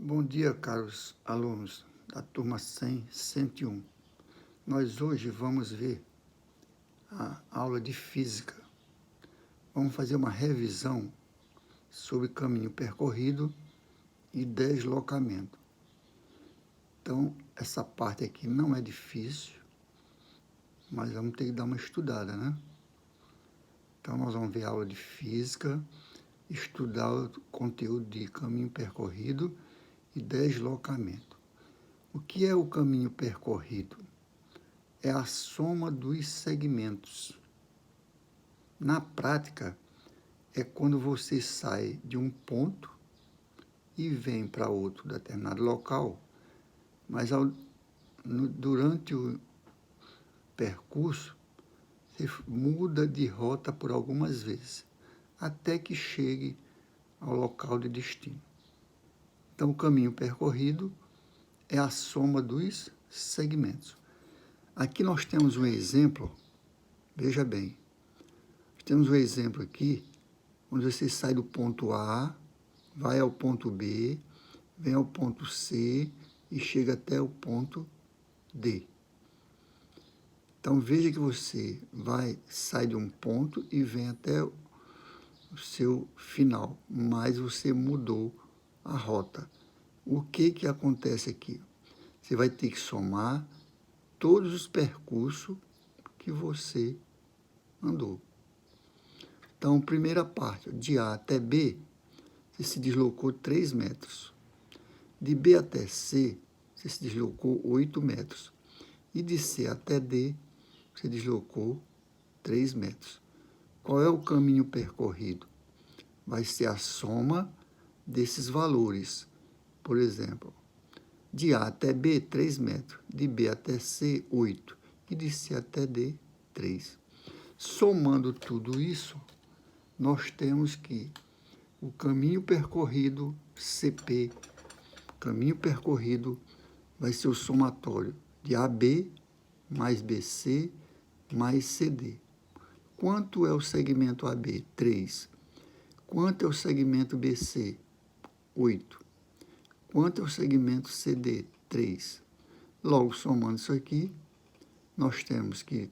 Bom dia, caros alunos da turma 100, 101. Nós hoje vamos ver a aula de física. Vamos fazer uma revisão sobre caminho percorrido e deslocamento. Então, essa parte aqui não é difícil, mas vamos ter que dar uma estudada, né? Então, nós vamos ver a aula de física, estudar o conteúdo de caminho percorrido e deslocamento. O que é o caminho percorrido? É a soma dos segmentos. Na prática, é quando você sai de um ponto e vem para outro determinado local, mas durante o percurso, você muda de rota por algumas vezes, até que chegue ao local de destino. Então, o caminho percorrido é a soma dos segmentos. Aqui nós temos um exemplo, veja bem, temos um exemplo aqui, onde você sai do ponto A, vai ao ponto B, vem ao ponto C e chega até o ponto D. Então, veja que você sai de um ponto e vem até o seu final, mas você mudou a rota. O que acontece aqui? Você vai ter que somar todos os percursos que você andou. Então, primeira parte, de A até B, você se deslocou 3 metros. De B até C, você se deslocou 8 metros. E de C até D, você deslocou 3 metros. Qual é o caminho percorrido? Vai ser a soma desses valores. Por exemplo, de A até B, 3 metros. De B até C, 8. E de C até D, 3. Somando tudo isso, nós temos que o caminho percorrido, CP, caminho percorrido, vai ser o somatório de AB mais BC mais CD. Quanto é o segmento AB? 3. Quanto é o segmento BC? 8. Quanto é o segmento CD? 3. Logo, somando isso aqui, nós temos que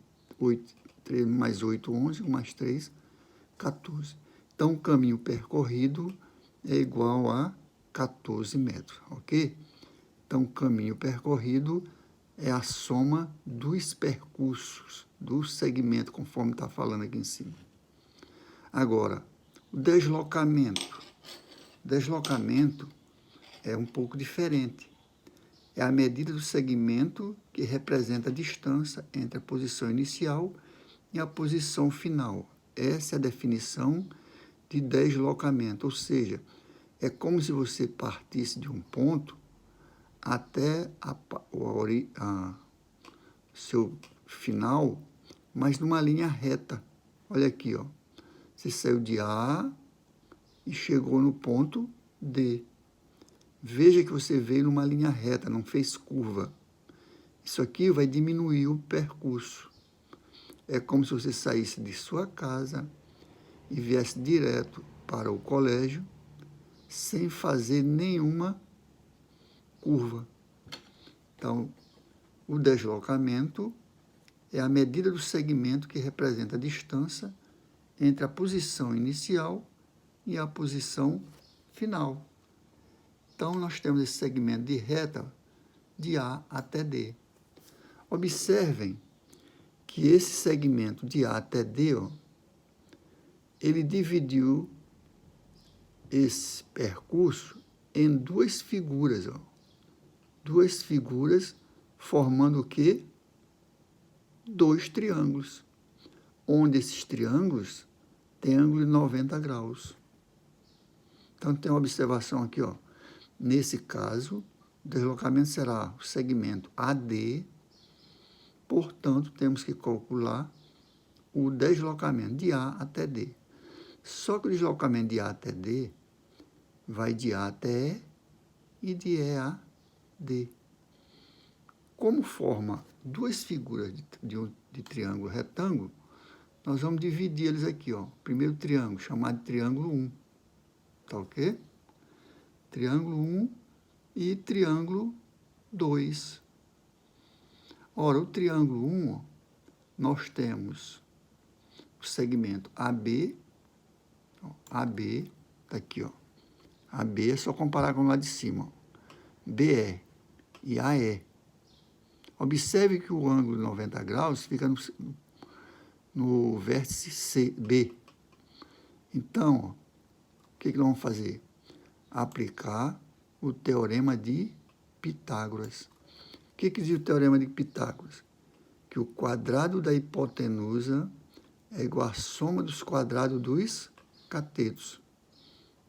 3 mais 8, 11, 1 mais 3, 14. Então, o caminho percorrido é igual a 14 metros, ok? Então, o caminho percorrido é a soma dos percursos, do segmento, conforme está falando aqui em cima. Agora, o deslocamento. Deslocamento é um pouco diferente. É a medida do segmento que representa a distância entre a posição inicial e a posição final. Essa é a definição de deslocamento, ou seja, é como se você partisse de um ponto até seu final, mas numa linha reta. Olha aqui, ó. Você saiu de A e chegou no ponto D. Veja que você veio numa linha reta, não fez curva. Isso aqui vai diminuir o percurso. É como se você saísse de sua casa e viesse direto para o colégio sem fazer nenhuma curva. Então, o deslocamento é a medida do segmento que representa a distância entre a posição inicial e a posição final. Então, nós temos esse segmento de reta de A até D. Observem que esse segmento de A até D, ó, ele dividiu esse percurso em duas figuras, ó. Duas figuras formando o quê? 2 triângulos, onde esses triângulos têm ângulo de 90 graus. Então, tem uma observação aqui, ó. Nesse caso, o deslocamento será o segmento AD, portanto, temos que calcular o deslocamento de A até D. Só que o deslocamento de A até D vai de A até E e de E a D. Como forma duas figuras de triângulo retângulo, nós vamos dividir eles aqui, ó. Primeiro triângulo, chamado de triângulo 1. Tá ok? Triângulo 1 e triângulo 2. Ora, o triângulo 1, nós temos o segmento AB, AB, tá aqui, ó. AB é só comparar com o lado de cima, ó. BE e AE. Observe que o ângulo de 90 graus fica no vértice B. Então, ó, o que nós vamos fazer? Aplicar o teorema de Pitágoras. O que diz o teorema de Pitágoras? Que o quadrado da hipotenusa é igual à soma dos quadrados dos catetos.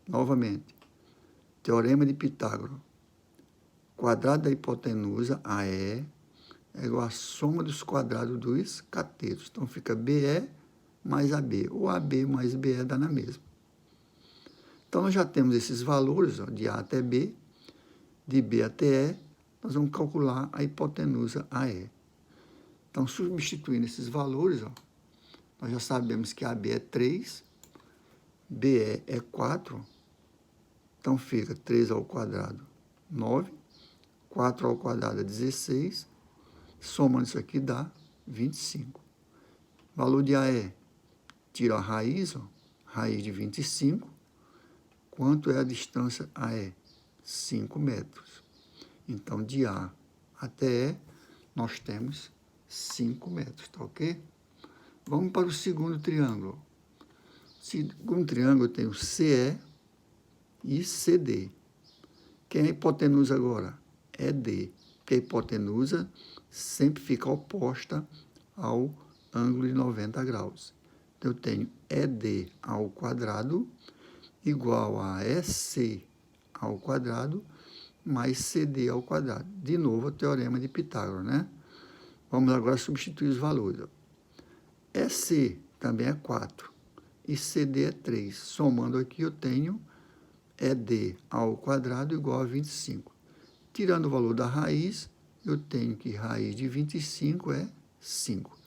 Novamente, teorema de Pitágoras. Quadrado da hipotenusa, AE, é igual à soma dos quadrados dos catetos. Então, fica BE mais AB. Ou AB mais BE dá na mesma. Então, nós já temos esses valores, ó, de A até B, de B até E, nós vamos calcular a hipotenusa AE. Então, substituindo esses valores, ó, nós já sabemos que AB é 3, BE é 4, então fica 3 ao quadrado, 9, 4 ao quadrado é 16, somando isso aqui dá 25. Valor de AE, tira a raiz, ó, raiz de 25, quanto é a distância AE? 5 metros. Então, de A até E, nós temos 5 metros, tá ok? Vamos para o segundo triângulo. Segundo triângulo, eu tenho CE e CD. Quem é a hipotenusa agora? É D, porque a hipotenusa sempre fica oposta ao ângulo de 90 graus. Então, eu tenho ED ao quadrado igual a EC ao quadrado mais CD ao quadrado. De novo, o teorema de Pitágoras, né? Vamos agora substituir os valores. EC também é 4 e CD é 3. Somando aqui, eu tenho ED ao quadrado igual a 25. Tirando o valor da raiz, eu tenho que raiz de 25 é 5.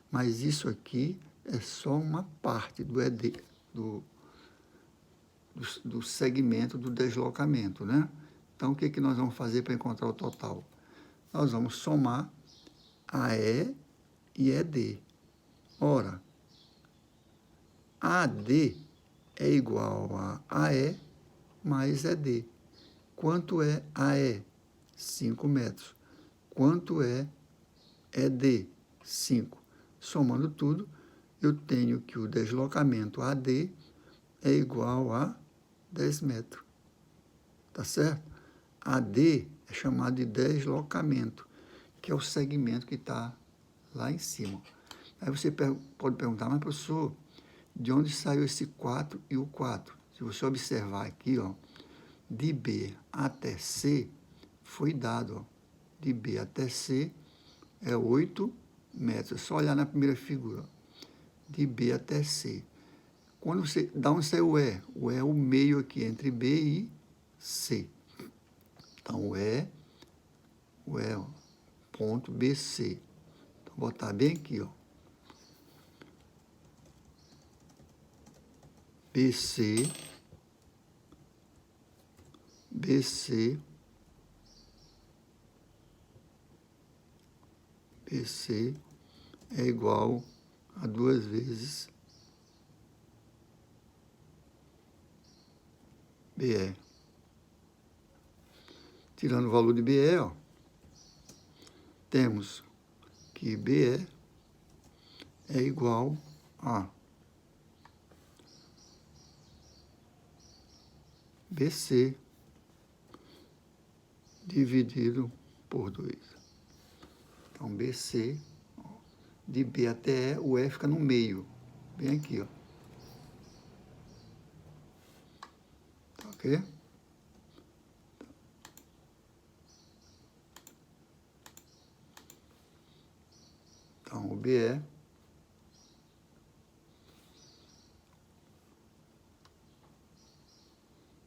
Mas isso aqui é só uma parte do ED, do segmento do deslocamento, né? Então, o que nós vamos fazer para encontrar o total? Nós vamos somar AE e ED. Ora, AD é igual a AE mais ED. Quanto é AE? 5 metros. Quanto é ED? 5. Somando tudo, eu tenho que o deslocamento AD é igual a 10 metros. Tá certo? AD é chamado de deslocamento, que é o segmento que está lá em cima. Aí você pode perguntar, mas professor, de onde saiu esse 4 e o 4? Se você observar aqui, ó, de B até C, foi dado, ó, de B até C é 8 metros. É só olhar na primeira figura, de B até C. Quando você, da onde saiu o E? O E é o meio aqui entre B e C. Então, o E, ó, ponto BC. Então, vou botar bem aqui, ó. BC, BC, BC é igual a 2 vezes BE. Tirando o valor de BE, ó, temos que BE é igual a BC dividido por 2. Então, BC, ó, de B até E, o E fica no meio, bem aqui, ó. Tá ok? Então, o BE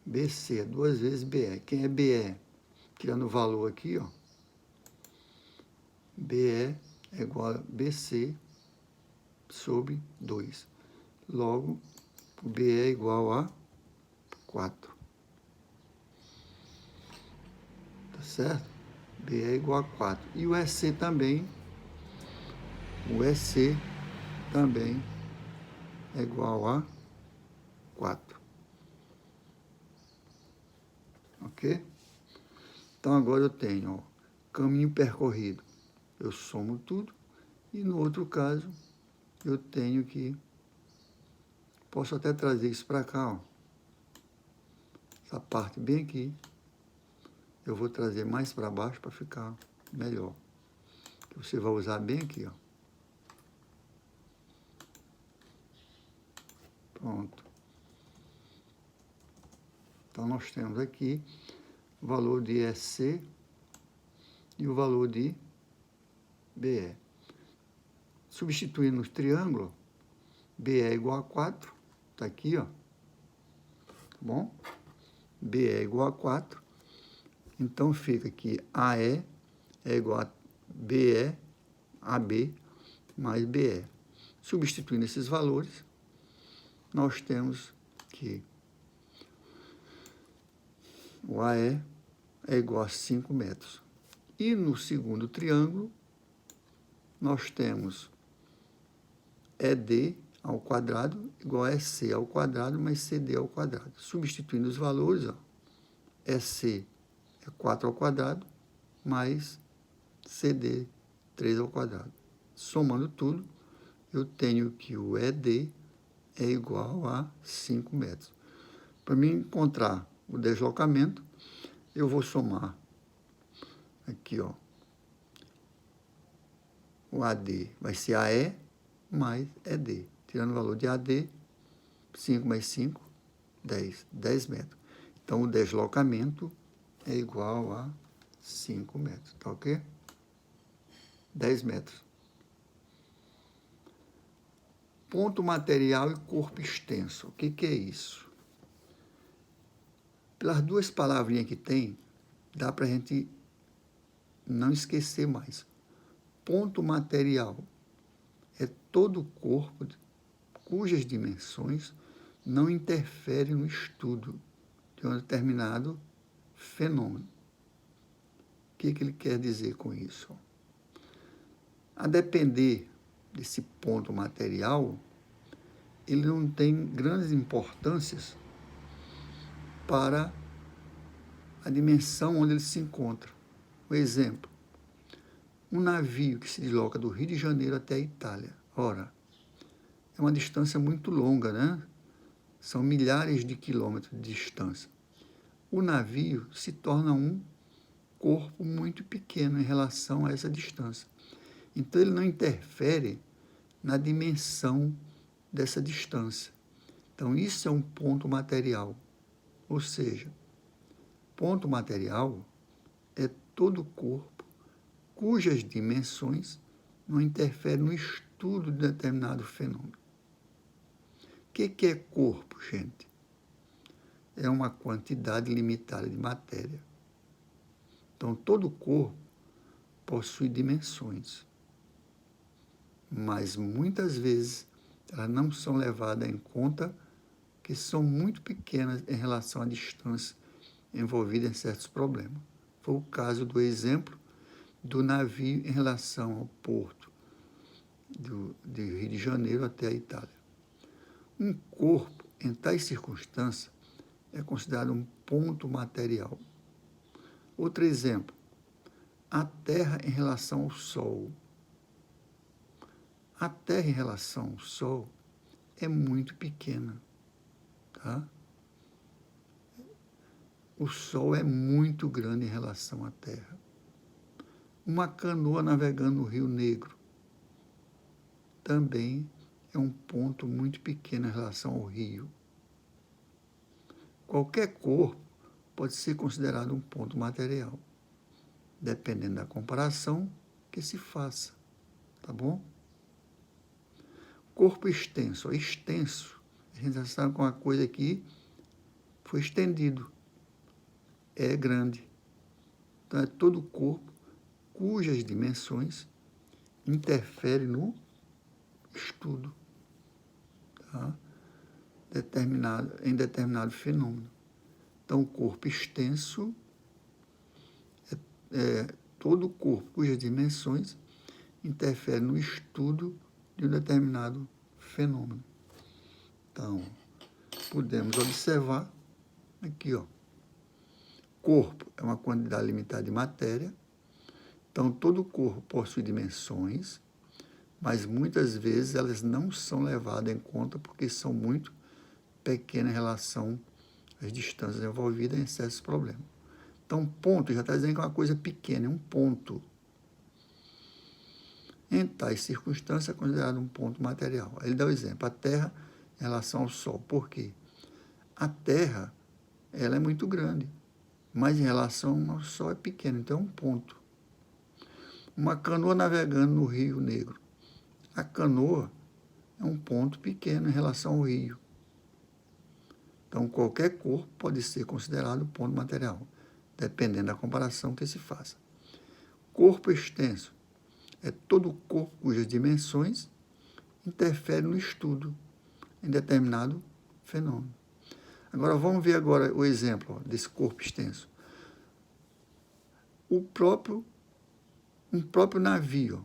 BC é 2 vezes BE. Quem é BE? Tirando o valor aqui, ó. BE é igual a BC sobre 2. Logo, o BE é igual a 4. certo? BE é igual a 4. E o EC também, é igual a 4. Ok? Então agora eu tenho, ó, caminho percorrido. Eu somo tudo. E no outro caso, eu tenho que... Posso até trazer isso para cá, ó. Essa parte bem aqui. Eu vou trazer mais para baixo para ficar melhor. Você vai usar bem aqui, ó. Pronto. Então, nós temos aqui o valor de EC e o valor de BE. Substituindo os triângulos, BE é igual a 4, está aqui, ó. Tá bom? BE é igual a 4. Então, fica que AE é igual a BE, AB, mais BE. Substituindo esses valores, nós temos que o AE é igual a 5 metros. E no segundo triângulo, nós temos ED ao quadrado igual a EC ao quadrado mais CD ao quadrado. Substituindo os valores, ó, EC é 4 ao quadrado mais CD 3 ao quadrado. Somando tudo, eu tenho que o ED é igual a 5 metros. Para mim encontrar o deslocamento, eu vou somar aqui, ó. O AD vai ser AE mais ED. Tirando o valor de AD, 5 mais 5, 10. 10 metros. Então, o deslocamento é igual a 5 metros. Tá ok? 10 metros. Ponto material e corpo extenso. O que é isso? Pelas duas palavrinhas que tem, dá para a gente não esquecer mais. Ponto material é todo o corpo cujas dimensões não interferem no estudo de um determinado fenômeno. O que ele quer dizer com isso? A depender desse ponto material, ele não tem grandes importâncias para a dimensão onde ele se encontra. Por exemplo, um navio que se desloca do Rio de Janeiro até a Itália. Ora, é uma distância muito longa, né? São milhares de quilômetros de distância. O navio se torna um corpo muito pequeno em relação a essa distância. Então, ele não interfere na dimensão dessa distância. Então, isso é um ponto material. Ou seja, ponto material é todo o corpo cujas dimensões não interferem no estudo de determinado fenômeno. O que é corpo, gente? É uma quantidade limitada de matéria. Então, todo corpo possui dimensões, mas muitas vezes elas não são levadas em conta, que são muito pequenas em relação à distância envolvida em certos problemas. Foi o caso do exemplo do navio em relação ao porto de Rio de Janeiro até a Itália. Um corpo, em tais circunstâncias, é considerado um ponto material. Outro exemplo, a Terra em relação ao Sol. A Terra em relação ao Sol é muito pequena, tá? O Sol é muito grande em relação à Terra. Uma canoa navegando no Rio Negro também é um ponto muito pequeno em relação ao rio. Qualquer corpo pode ser considerado um ponto material, dependendo da comparação que se faça, tá bom? Corpo extenso. Extenso, a gente já sabe que uma coisa que foi estendido, é grande. Então, é todo o corpo cujas dimensões interferem no estudo, tá? Em determinado fenômeno. Então, o corpo extenso é todo corpo cujas dimensões interferem no estudo de um determinado fenômeno. Então, podemos observar aqui, ó, corpo é uma quantidade limitada de matéria. Então, todo corpo possui dimensões, mas muitas vezes elas não são levadas em conta porque são muito pequenas em relação às distâncias envolvidas em certos problemas. Então, ponto já está dizendo que é uma coisa pequena, é um ponto. Em tais circunstâncias é considerado um ponto material. Ele dá o exemplo, a Terra em relação ao Sol. Por quê? A Terra, ela é muito grande, mas em relação ao Sol é pequena, então é um ponto. Uma canoa navegando no Rio Negro. A canoa é um ponto pequeno em relação ao rio. Então, qualquer corpo pode ser considerado ponto material, dependendo da comparação que se faça. Corpo extenso é todo corpo cujas dimensões interferem no estudo em determinado fenômeno. Agora, vamos ver agora o exemplo desse corpo extenso. Um próprio navio,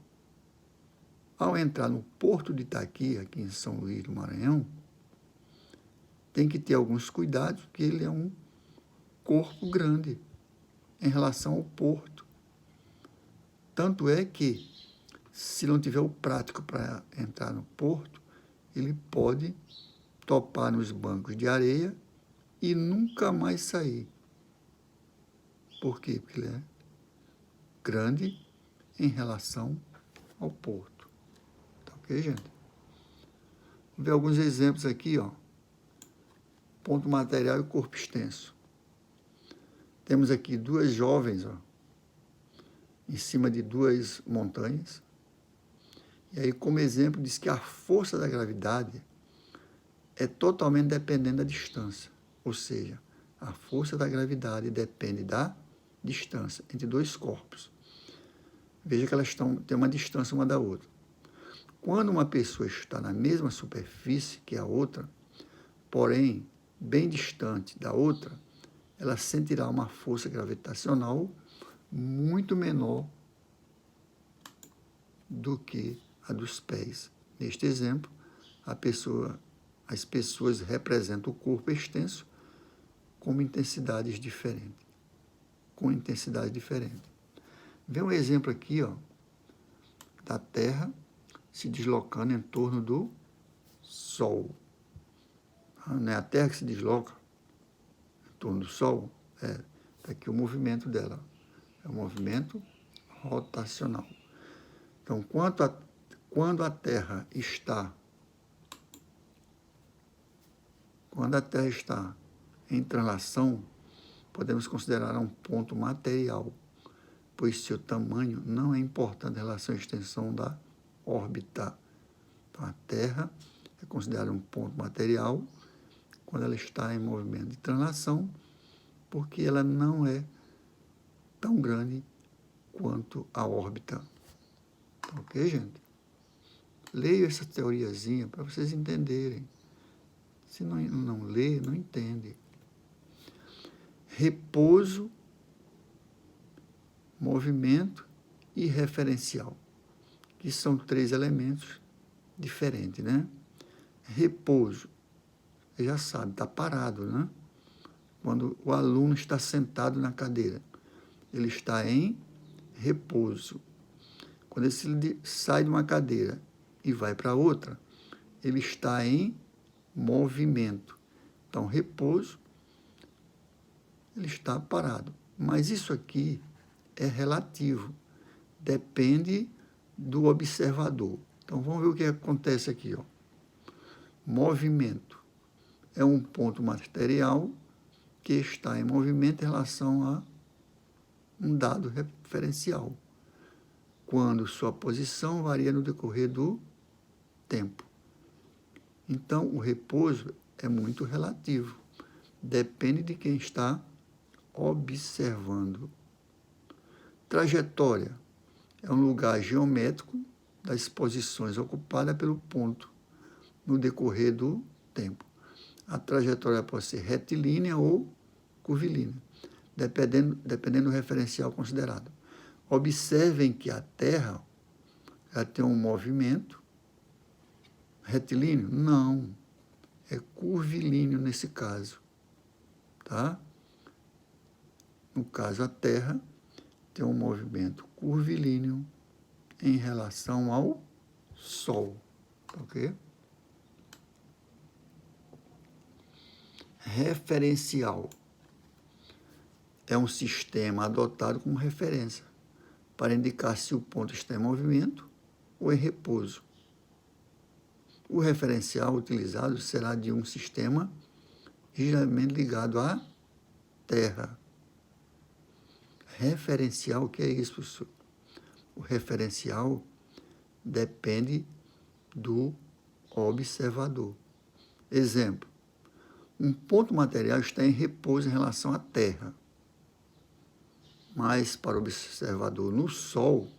ao entrar no porto de Itaqui, aqui em São Luís do Maranhão, tem que ter alguns cuidados, porque ele é um corpo grande em relação ao porto. Tanto é que, se não tiver o prático para entrar no porto, ele pode topar nos bancos de areia e nunca mais sair. Por quê? Porque ele é grande em relação ao porto. Tá ok, gente? Vamos ver alguns exemplos aqui, ó. Ponto material e corpo extenso. Temos aqui duas jovens, ó, em cima de duas montanhas. E aí, como exemplo, diz que a força da gravidade é totalmente dependente da distância. Ou seja, a força da gravidade depende da distância entre dois corpos. Veja que elas têm uma distância uma da outra. Quando uma pessoa está na mesma superfície que a outra, porém bem distante da outra, ela sentirá uma força gravitacional muito menor do que a dos pés. Neste exemplo, as pessoas representam o corpo extenso com intensidades diferentes. Vê um exemplo aqui, ó, da Terra se deslocando em torno do Sol. Não é a Terra que se desloca em torno do Sol? Está aqui o movimento dela. É um movimento rotacional. Então, quando a Terra está em translação, podemos considerar um ponto material, pois seu tamanho não é importante em relação à extensão da órbita. Então, a Terra é considerada um ponto material quando ela está em movimento de translação, porque ela não é tão grande quanto a órbita. Ok, gente? Leio essa teoriazinha para vocês entenderem. Se não lê, não entende. Repouso, movimento e referencial, que são três elementos diferentes, né? Repouso, você já sabe, está parado, né? Quando o aluno está sentado na cadeira, ele está em repouso. Quando ele sai de uma cadeira e vai para outra, ele está em movimento. Então, repouso, ele está parado. Mas isso aqui é relativo, depende do observador. Então, vamos ver o que acontece aqui, ó. Movimento é um ponto material que está em movimento em relação a um dado referencial, quando sua posição varia no decorrer do tempo. Então, o repouso é muito relativo, depende de quem está observando. Trajetória é um lugar geométrico das posições ocupadas pelo ponto no decorrer do tempo. A trajetória pode ser retilínea ou curvilínea, dependendo do referencial considerado. Observem que a Terra ela tem um movimento retilíneo? Não, é curvilíneo nesse caso, tá? No caso, a Terra tem um movimento curvilíneo em relação ao Sol, ok? Referencial é um sistema adotado como referência para indicar se o ponto está em movimento ou em repouso. O referencial utilizado será de um sistema rigidamente ligado à Terra. Referencial, o que é isso, professor? O referencial depende do observador. Exemplo, um ponto material está em repouso em relação à Terra, mas para o observador no Sol,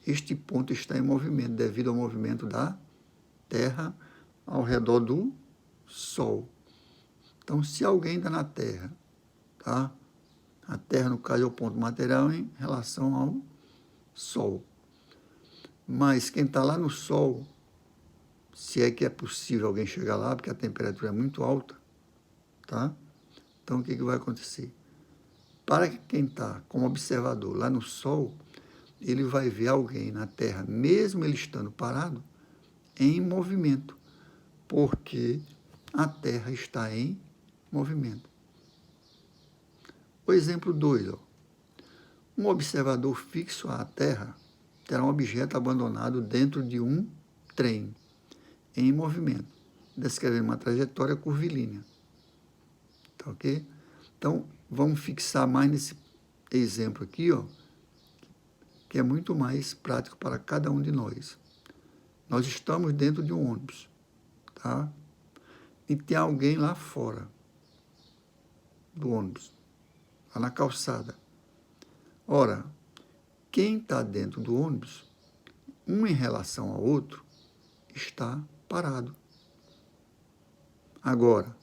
este ponto está em movimento devido ao movimento da Terra ao redor do Sol. Então, se alguém está na Terra, tá? A Terra, no caso, é o ponto material em relação ao Sol. Mas quem está lá no Sol, se é que é possível alguém chegar lá, porque a temperatura é muito alta, tá? Então, o que vai acontecer? Para quem está como observador lá no Sol, ele vai ver alguém na Terra, mesmo ele estando parado, em movimento, porque a Terra está em movimento. O exemplo 2, um observador fixo à Terra terá um objeto abandonado dentro de um trem em movimento, descrevendo uma trajetória curvilínea. Tá ok? Então, vamos fixar mais nesse exemplo aqui, que é muito mais prático para cada um de nós. Nós estamos dentro de um ônibus, tá? E tem alguém lá fora do ônibus, lá na calçada. Ora, quem está dentro do ônibus, um em relação ao outro, está parado. Agora,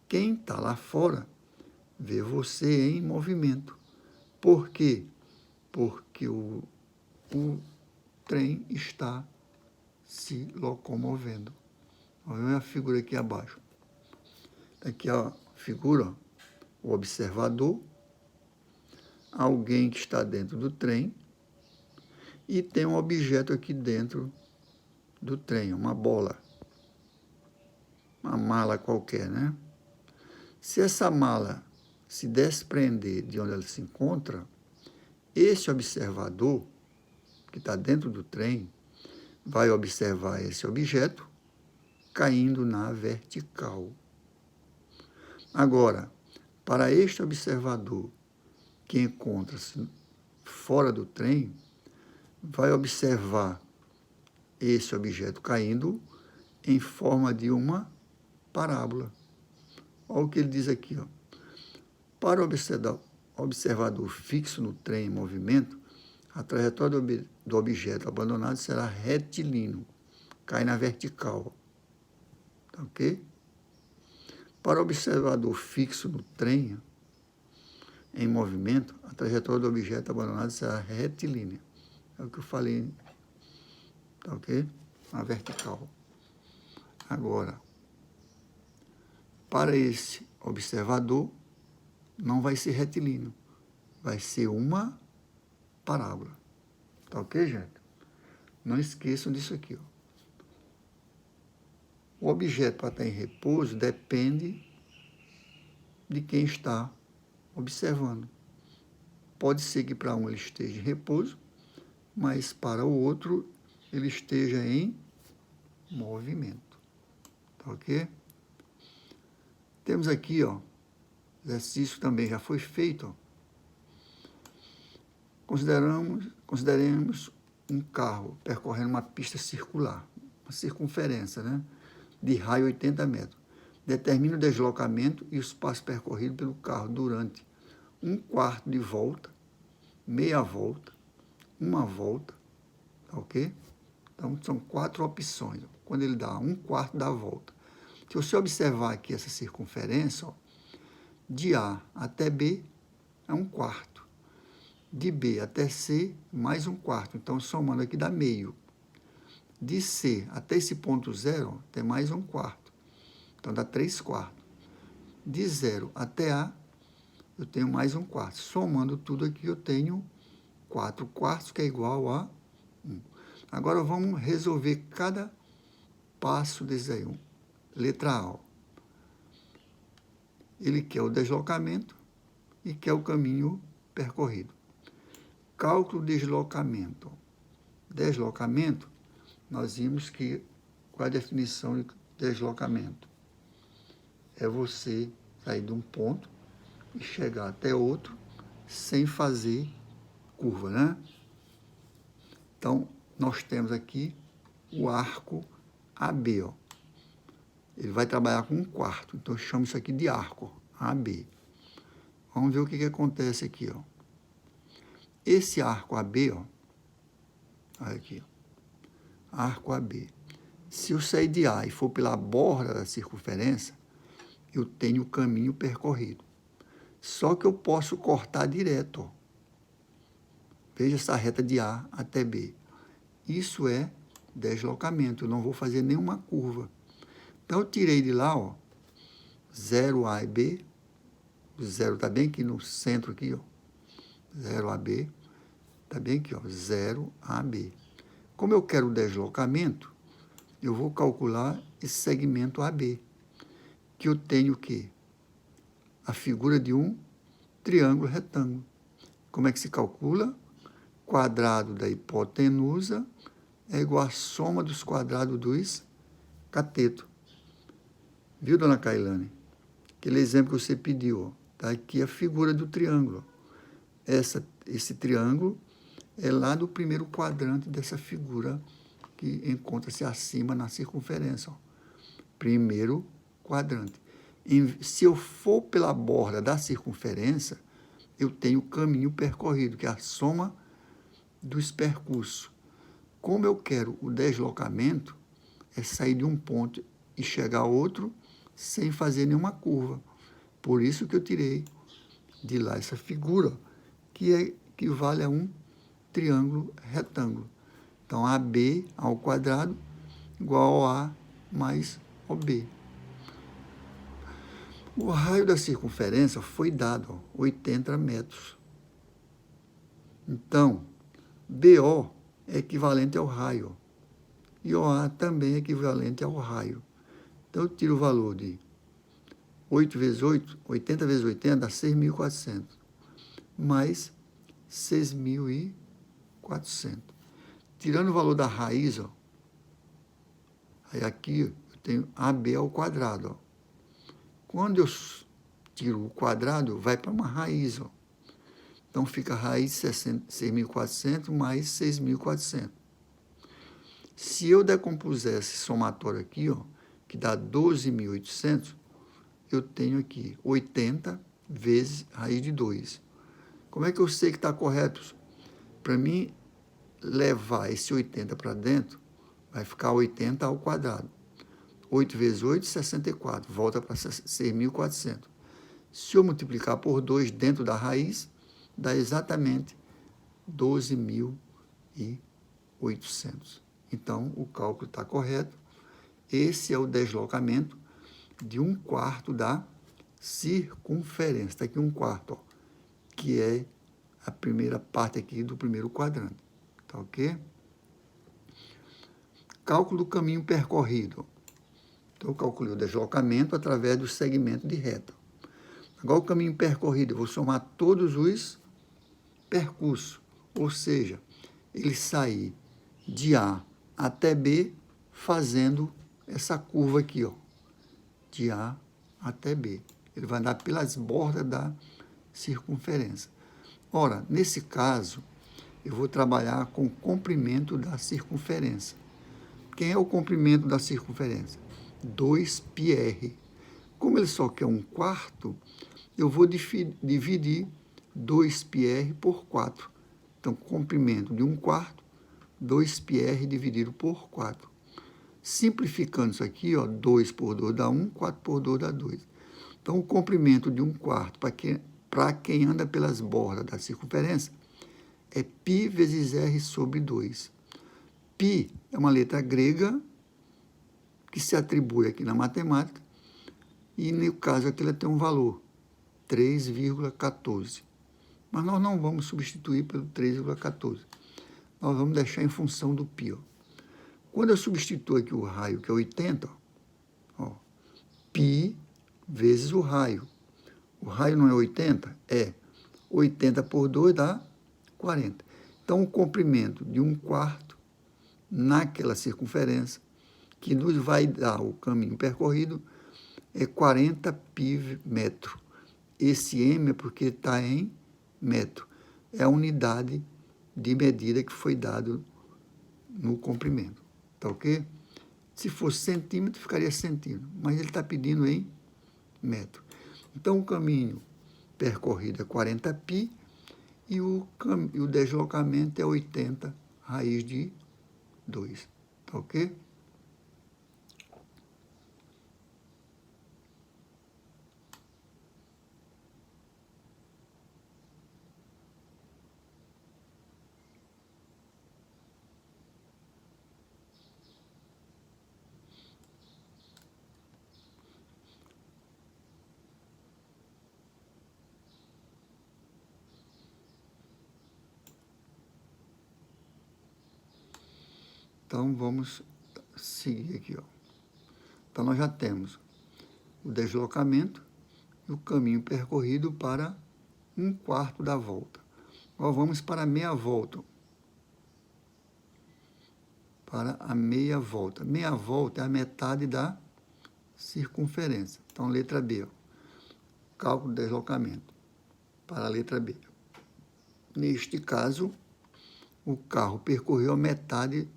quem está lá fora vê você em movimento. Por quê? Porque o trem está se locomovendo. Olha a figura aqui abaixo. Aqui a figura, o observador, alguém que está dentro do trem e tem um objeto aqui dentro do trem, uma bola, uma mala qualquer, né? Se essa mala se desprender de onde ela se encontra, esse observador, que está dentro do trem, vai observar esse objeto caindo na vertical. Agora, para este observador que encontra-se fora do trem, vai observar esse objeto caindo em forma de uma parábola. Olha o que ele diz aqui. Para o observador fixo no trem em movimento, a trajetória do objeto abandonado será retilíneo, cai na vertical. Tá ok? Para o observador fixo no trem em movimento, a trajetória do objeto abandonado será retilínea. É o que eu falei, tá ok? Na vertical. Agora, para esse observador, não vai ser retilíneo, vai ser uma parábola. Tá ok, gente? Não esqueçam disso aqui. O objeto, para estar em repouso, depende de quem está observando. Pode ser que para um ele esteja em repouso, mas para o outro ele esteja em movimento. Tá ok? Temos aqui, exercício também já foi feito. Consideremos um carro percorrendo uma pista circular, uma circunferência, né, de raio 80 metros. Determine o deslocamento e o espaço percorrido pelo carro durante 1/4 de volta, meia volta, uma volta, tá ok? Então, são 4 opções. Quando ele dá 1/4 da volta. Se você observar aqui essa circunferência, de A até B é 1/4. De B até C, mais 1/4. Então, somando aqui dá meio. De C até esse ponto 0, tem mais 1/4. Então, dá 3/4. De 0 até A, eu tenho mais 1/4. Somando tudo aqui, eu tenho 4/4, que é igual a 1. Agora, vamos resolver cada passo desse aí. Letra A. Ele quer o deslocamento e quer o caminho percorrido. Cálculo deslocamento. Deslocamento, nós vimos que, qual a definição de deslocamento? É você sair de um ponto e chegar até outro sem fazer curva, né? Então, nós temos aqui o arco AB, ó. Ele vai trabalhar com 1/4, então eu chamo isso aqui de arco, AB. Vamos ver o que acontece aqui, ó. Esse arco AB, ó, olha aqui, ó, arco AB. Se eu sair de A e for pela borda da circunferência, eu tenho o caminho percorrido. Só que eu posso cortar direto, ó. Veja essa reta de A até B. Isso é deslocamento, eu não vou fazer nenhuma curva. Então, eu tirei de lá, ó, 0A e B. O 0 está bem aqui no centro, aqui, ó. 0AB. Está bem aqui, ó, 0AB. Como eu quero o deslocamento, eu vou calcular esse segmento AB, que eu tenho o quê? A figura de um triângulo retângulo. Como é que se calcula? Quadrado da hipotenusa é igual à soma dos quadrados dos catetos. Viu, dona Cailane? Aquele exemplo que você pediu, está aqui a figura do triângulo. Esse triângulo é lá do primeiro quadrante dessa figura que encontra-se acima na circunferência. Ó. Primeiro quadrante. Se eu for pela borda da circunferência, eu tenho o caminho percorrido, que é a soma dos percursos. Como eu quero o deslocamento, é sair de um ponto e chegar a outro sem fazer nenhuma curva. Por isso que eu tirei de lá essa figura, que equivale a um triângulo retângulo. Então, AB ao quadrado igual a A mais OB. O raio da circunferência foi dado, ó, 80 metros. Então, BO é equivalente ao raio. E OA também é equivalente ao raio. Então, eu tiro o valor de 8 vezes 8, 80 vezes 80 dá 6.400, mais 6.400. Tirando o valor da raiz, ó, aí aqui eu tenho AB ao quadrado. Ó. Quando eu tiro o quadrado, vai para uma raiz. Ó. Então, fica a raiz de 6.400 mais 6.400. Se eu decompuser esse somatório aqui, ó, que dá 12.800, eu tenho aqui 80 vezes raiz de 2. Como é que eu sei que está correto? Para mim levar esse 80 para dentro, vai ficar 80 ao quadrado. 8 vezes 8, 64. Volta para 6.400. Se eu multiplicar por 2 dentro da raiz, dá exatamente 12.800. Então, o cálculo está correto. Esse é o deslocamento de 1/4 da circunferência. Está aqui 1/4, ó, que é a primeira parte aqui do primeiro quadrante. Tá ok? Cálculo do caminho percorrido. Então, eu calculei o deslocamento através do segmento de reta. Agora, o caminho percorrido, eu vou somar todos os percursos. Ou seja, ele sair de A até B fazendo essa curva aqui, ó, de A até B. Ele vai andar pelas bordas da circunferência. Ora, nesse caso, eu vou trabalhar com o comprimento da circunferência. Quem é o comprimento da circunferência? 2πr. Como ele só quer 1/4, eu vou dividir 2πr por 4. Então, comprimento de 1/4, 2πr dividido por 4. Simplificando isso aqui, ó, 2 por 2 dá 1, 4 por 2 dá 2. Então, o comprimento de 1/4 para quem anda pelas bordas da circunferência é π vezes r sobre 2. Π é uma letra grega que se atribui aqui na matemática, e no caso aqui ela tem um valor, 3,14. Mas nós não vamos substituir pelo 3,14. Nós vamos deixar em função do π. Ó. Quando eu substituo aqui o raio, que é 80, ó, π vezes o raio. O raio não é 80? É. 80 por 2 dá 40. Então, o comprimento de 1/4 naquela circunferência, que nos vai dar o caminho percorrido, é 40 π metro. Esse m é porque está em metro. É a unidade de medida que foi dado no comprimento. Tá ok? Se fosse centímetro, ficaria centímetro. Mas ele está pedindo em metro. Então, o caminho percorrido é 40 π e o deslocamento é 80 raiz de 2. Tá ok? Então, vamos seguir aqui. Ó. Então, nós já temos o deslocamento e o caminho percorrido para 1/4 da volta. Agora, vamos para a meia volta. Para a meia volta. Meia volta é a metade da circunferência. Então, letra B. Ó. Cálculo do deslocamento para a letra B. Neste caso, o carro percorreu a metade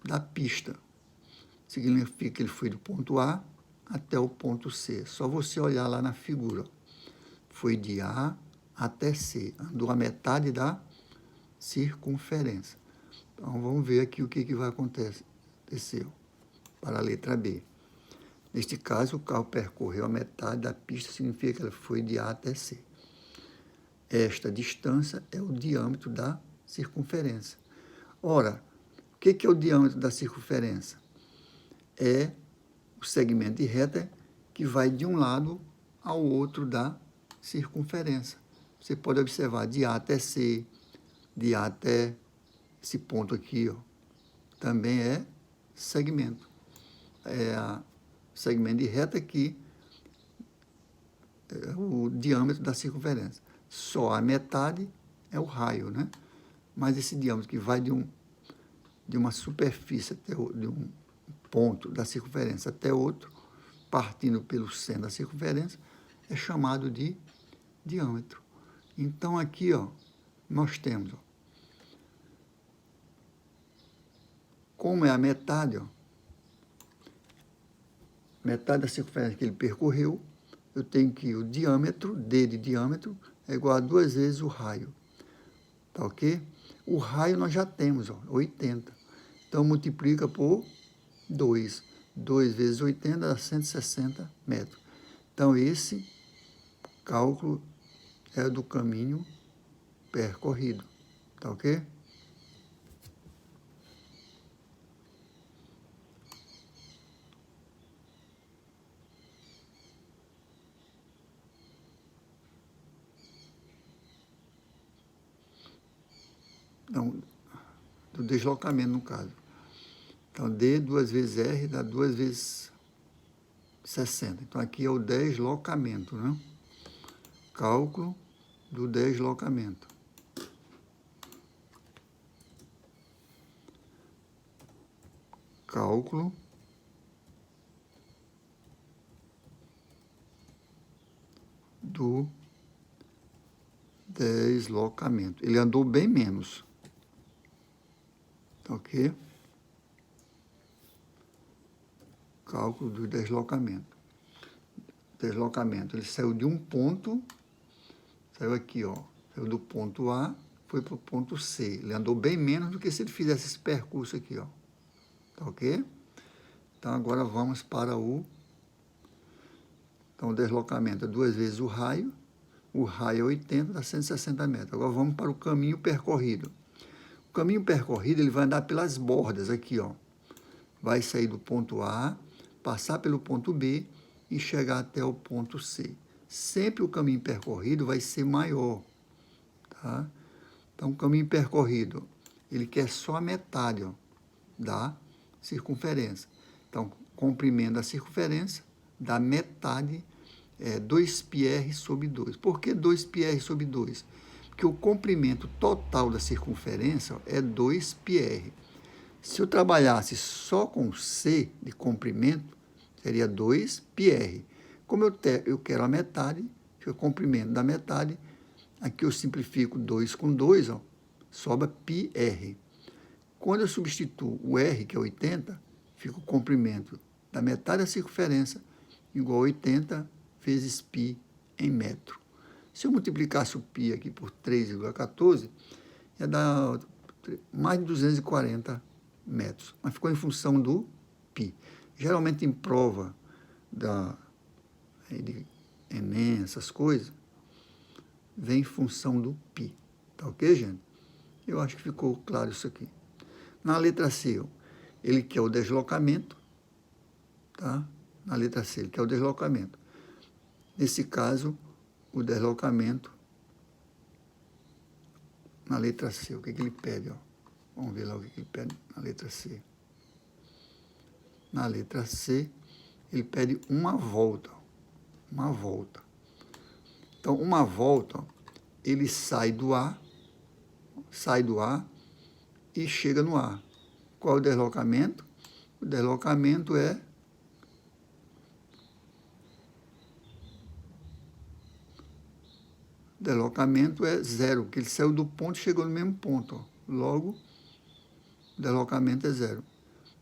da pista. Significa que ele foi do ponto A até o ponto C. Só você olhar lá na figura. Foi de A até C. Andou a metade da circunferência. Então, vamos ver aqui o que vai acontecer para a letra B. Neste caso, o carro percorreu a metade da pista, significa que ele foi de A até C. Esta distância é o diâmetro da circunferência. Ora, o que é o diâmetro da circunferência? É o segmento de reta que vai de um lado ao outro da circunferência. Você pode observar de A até C, de A até esse ponto aqui, ó, também é segmento. É o segmento de reta que é o diâmetro da circunferência. Só a metade é o raio, né? Mas esse diâmetro que vai de uma superfície até de um ponto da circunferência até outro, partindo pelo centro da circunferência, é chamado de diâmetro. Então, aqui, ó, nós temos, ó, como é a metade, ó, metade da circunferência que ele percorreu, eu tenho que o diâmetro, D de diâmetro, é igual a 2 vezes o raio. Tá ok? O raio nós já temos, ó, 80. Então, multiplica por 2. 2 vezes 80 dá 160 metros. Então, esse cálculo é do caminho percorrido. Tá ok? Então, do deslocamento, no caso. Então, D 2 vezes R dá 2 vezes 60. Então, aqui é o deslocamento, né? Cálculo do deslocamento. Cálculo do deslocamento. Ele andou bem menos. Ok? Cálculo do deslocamento. Deslocamento. Ele saiu de um ponto, saiu aqui, ó. Saiu do ponto A, foi para o ponto C. Ele andou bem menos do que se ele fizesse esse percurso aqui, ó. Tá ok? Então, agora vamos para o... Então, o deslocamento é 2 vezes o raio. o raio é 80, dá 160 metros. Agora vamos para o caminho percorrido. O caminho percorrido, ele vai andar pelas bordas aqui, ó. Vai sair do ponto A, passar pelo ponto B e chegar até o ponto C. Sempre o caminho percorrido vai ser maior, tá? Então, o caminho percorrido, ele quer só a metade, ó, da circunferência. Então, comprimento da circunferência dá metade, 2πr sobre 2. Por que 2πr sobre 2? Porque o comprimento total da circunferência é 2πr. Se eu trabalhasse só com C de comprimento, seria 2πr. Como eu quero a metade, que é o comprimento da metade, aqui eu simplifico 2 com 2, ó, sobra πr. Quando eu substituo o r, que é 80, fica o comprimento da metade da circunferência igual a 80 vezes π em metro. Se eu multiplicasse o π aqui por 3,14, ia dar mais de 240 metros. Mas ficou em função do π. Geralmente em prova de Enem, essas coisas, vem em função do π. Tá ok, gente? Eu acho que ficou claro isso aqui. Na letra C, ele quer o deslocamento, tá? Na letra C, ele quer o deslocamento. Nesse caso, o deslocamento, na letra C, o que ele pede, ó? Vamos ver lá o que ele pede na letra C. Na letra C, ele pede uma volta. Uma volta. Então, uma volta, ó, ele sai do A e chega no A. Qual é o deslocamento? O deslocamento é zero, porque ele saiu do ponto e chegou no mesmo ponto, ó. Logo, o deslocamento é zero.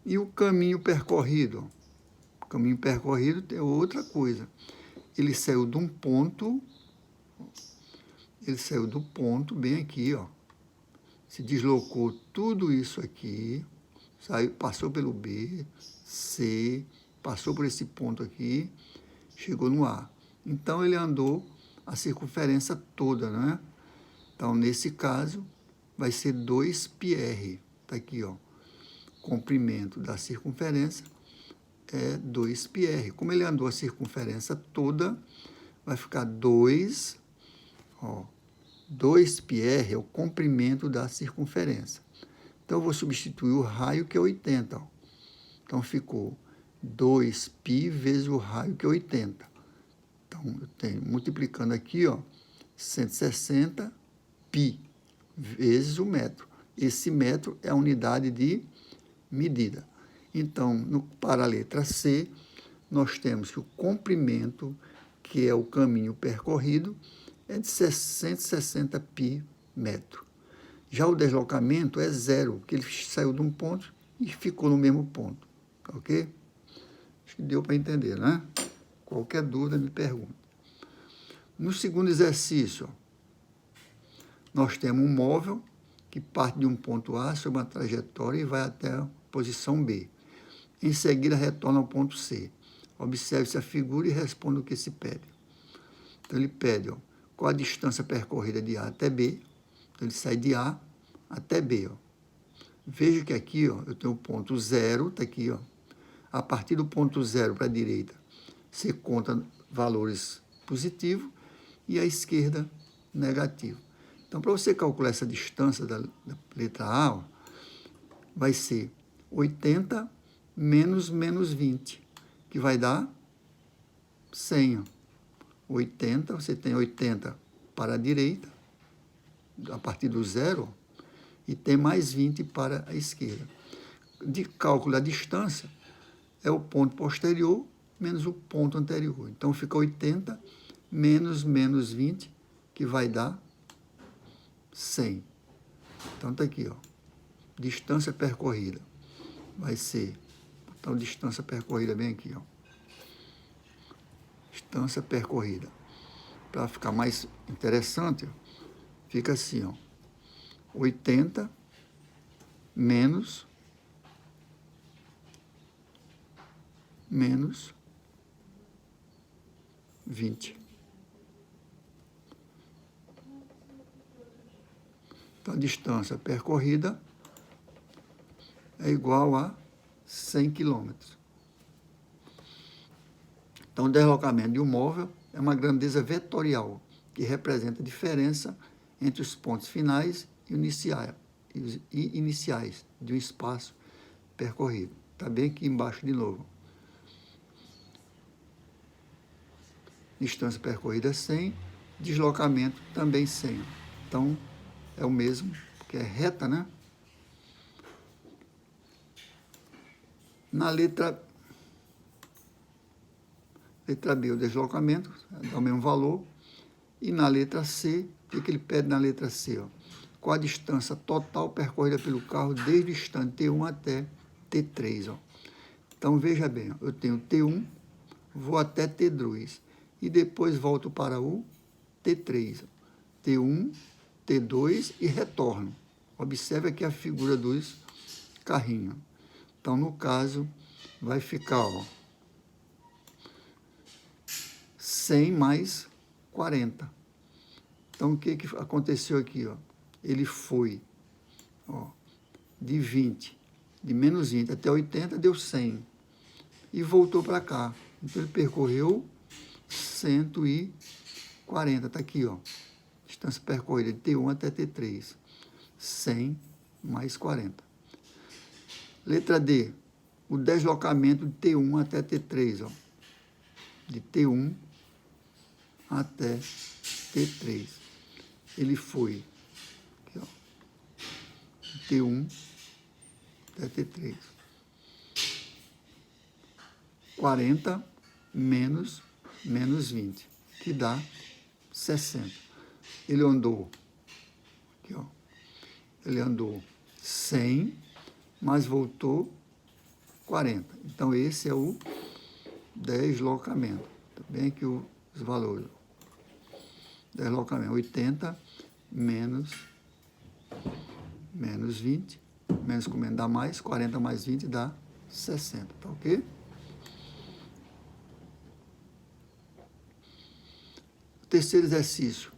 E o caminho percorrido? O caminho percorrido tem outra coisa. Ele saiu de um ponto, bem aqui, ó. Se deslocou tudo isso aqui, passou pelo B, C, passou por esse ponto aqui, chegou no A. Então, ele andou a circunferência toda, né? Então, nesse caso, vai ser 2πr. Está aqui, ó. Comprimento da circunferência é 2πr. Como ele andou a circunferência toda, vai ficar 2, ó. 2πr é o comprimento da circunferência. Então, eu vou substituir o raio, que é 80. Ó. Então, ficou 2π vezes o raio, que é 80. Então, eu tenho, multiplicando aqui, ó, 160 π vezes o metro. Esse metro é a unidade de medida. Então, para a letra C, nós temos que o comprimento, que é o caminho percorrido, é de 160 π metro. Já o deslocamento é zero, porque ele saiu de um ponto e ficou no mesmo ponto. Ok? Acho que deu para entender, né? Qualquer dúvida, me pergunta. No segundo exercício, nós temos um móvel que parte de um ponto A sobre uma trajetória e vai até a posição B. Em seguida, retorna ao ponto C. Observe-se a figura e responda o que se pede. Então, ele pede, ó, qual a distância percorrida de A até B. Então, ele sai de A até B. Ó. Veja que aqui, ó, eu tenho o ponto 0, está aqui. Ó. A partir do ponto 0 para a direita, você conta valores positivos e à esquerda, negativo. Então, para você calcular essa distância da letra A, ó, vai ser 80 menos 20, que vai dar 100. Ó. 80, você tem 80 para a direita, a partir do zero, e tem mais 20 para a esquerda. De cálculo da distância, é o ponto posterior menos o ponto anterior. Então, fica 80 menos 20, que vai dar 100. Então, está aqui, ó. Distância percorrida. Vai ser, então, distância percorrida bem aqui, ó. Distância percorrida. Para ficar mais interessante, ó, fica assim, ó. 80 menos 20. Então, a distância percorrida é igual a 100 km. Então, o deslocamento de um móvel é uma grandeza vetorial, que representa a diferença entre os pontos finais e iniciais de um espaço percorrido. Está bem aqui embaixo de novo. Distância percorrida é 100, deslocamento também 100. Então, é o mesmo, porque é reta, né? Na letra B, o deslocamento, dá o mesmo valor. E na letra C, o que ele pede na letra C? Ó? Qual a distância total percorrida pelo carro desde o instante T1 até T3? Ó? Então, veja bem, ó, eu tenho T1, vou até T2, e depois volto para o T3. Ó. T1, T2 e retorno. Observe aqui a figura dos carrinhos. Então, no caso, vai ficar, ó, 100 mais 40. Então, o que aconteceu aqui? Ó? Ele foi, ó, de 20, de menos 20 até 80, deu 100. E voltou para cá. Então, ele percorreu 140. Está aqui, ó. Distância percorrida de T1 até T3. 100 mais 40. Letra D. O deslocamento de T1 até T3. Ó. De T1 até T3. Ele foi aqui, ó, de T1 até T3. 40 menos 20, que dá 60. Ele andou, aqui, ó, ele andou 100, mas voltou 40. Então, esse é o deslocamento. Tá bem aqui os valores. Deslocamento, 80 menos 20, menos com menos dá mais, 40 mais 20 dá 60, tá ok? O terceiro exercício.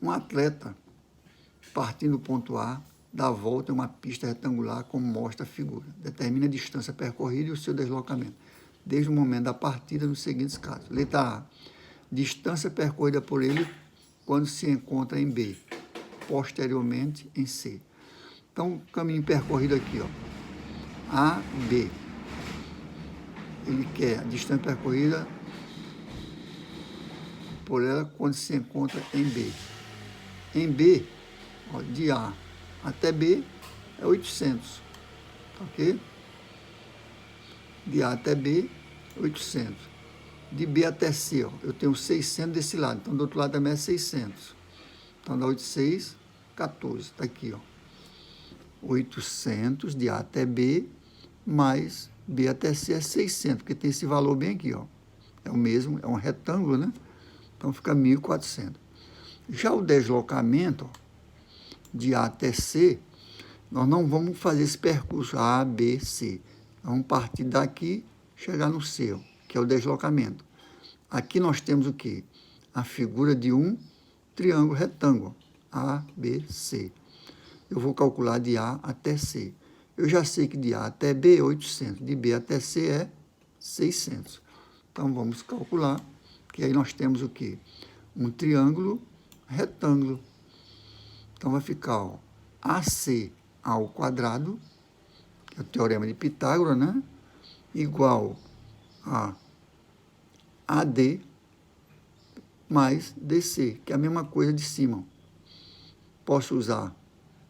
Um atleta, partindo do ponto A, dá a volta em uma pista retangular, como mostra a figura. Determina a distância percorrida e o seu deslocamento, desde o momento da partida, nos seguintes casos. Letra A. Distância percorrida por ele quando se encontra em B, posteriormente em C. Então, o caminho percorrido aqui, ó, A, B. Ele quer a distância percorrida por ela quando se encontra em B. Em B, ó, de A até B é 800, ok? De A até B, 800. De B até C, ó, eu tenho 600 desse lado, então do outro lado também é 600. Então dá 8, 6, 14, está aqui, ó. 800 de A até B, mais B até C é 600, porque tem esse valor bem aqui, ó. É o mesmo, é um retângulo, né? Então fica 1.400. Já o deslocamento, ó, de A até C, nós não vamos fazer esse percurso A, B, C. Vamos partir daqui, chegar no C, ó, que é o deslocamento. Aqui nós temos o quê? A figura de um triângulo retângulo, A, B, C. Eu vou calcular de A até C. Eu já sei que de A até B é 800, de B até C é 600. Então, vamos calcular, que aí nós temos o quê? Um triângulo retângulo. Então, vai ficar, ó, AC ao quadrado, que é o teorema de Pitágoras, né? Igual a AD mais DC, que é a mesma coisa de cima. Posso usar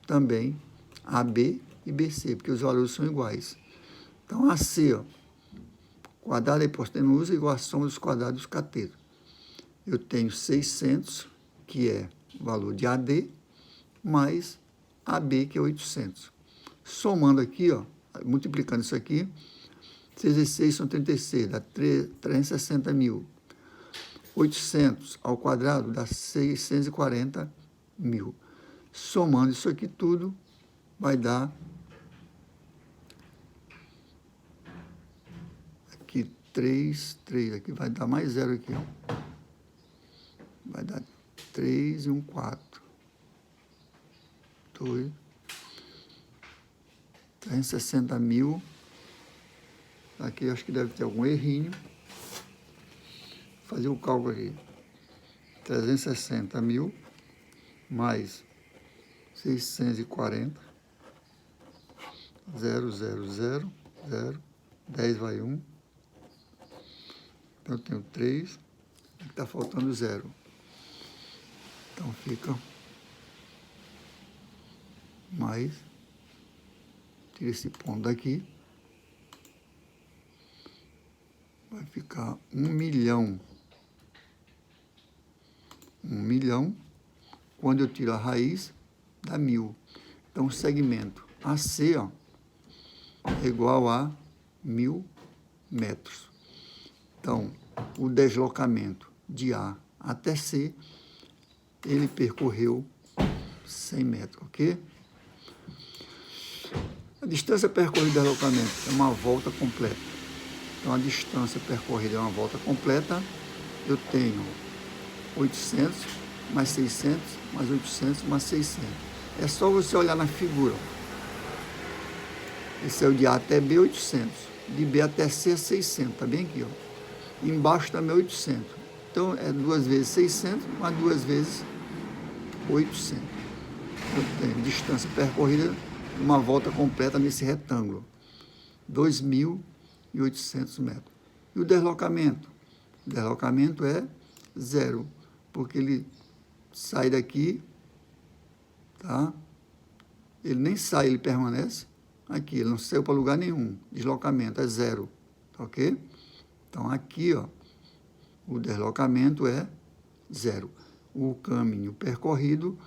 também AB e BC, porque os valores são iguais. Então, AC, ó, quadrado da hipotenusa igual a soma dos quadrados dos catetos. Eu tenho 600, que é o valor de AD, mais AB, que é 800. Somando aqui, ó, multiplicando isso aqui, 6 vezes 6 são 36, dá 360 mil. 800 ao quadrado dá 640 mil. Somando isso aqui tudo, vai dar aqui 3, aqui vai dar mais zero aqui, ó. Vai dar 3 e 1, 4. 2, 360 mil. Aqui eu acho que deve ter algum errinho. Vou fazer o cálculo aqui. 360 mil mais 640, 0, 0, 0, 0, 10 vai 1. Então eu tenho 3, aqui está faltando 0. Então fica mais, tira esse ponto daqui, vai ficar 1 milhão. 1 milhão, quando eu tiro a raiz, dá 1000. Então, o segmento AC, ó, é igual a 1000 metros. Então, o deslocamento de A até C, ele percorreu 100 metros, ok? A distância percorrida do deslocamento é uma volta completa. Então, a distância percorrida é uma volta completa. Eu tenho 800 mais 600 mais 800 mais 600. É só você olhar na figura. Esse é o de A até B, 800. De B até C é 600, tá bem aqui, ó. Embaixo também é 800. Então, é 2 vezes 600 mais 2 vezes 800. Eu tenho distância percorrida, uma volta completa nesse retângulo. 2.800 metros. E o deslocamento? O deslocamento é 0, porque ele sai daqui, tá? Ele nem sai, ele permanece aqui, ele não saiu para lugar nenhum. Deslocamento é 0, ok? Então, aqui, ó, o deslocamento é 0. O caminho percorrido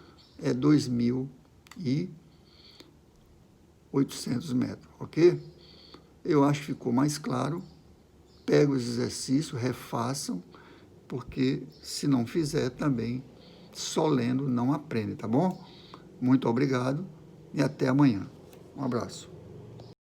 é 2.800 metros, ok? Eu acho que ficou mais claro. Pega os exercícios, refaçam, porque se não fizer também, só lendo não aprende, tá bom? Muito obrigado e até amanhã. Um abraço.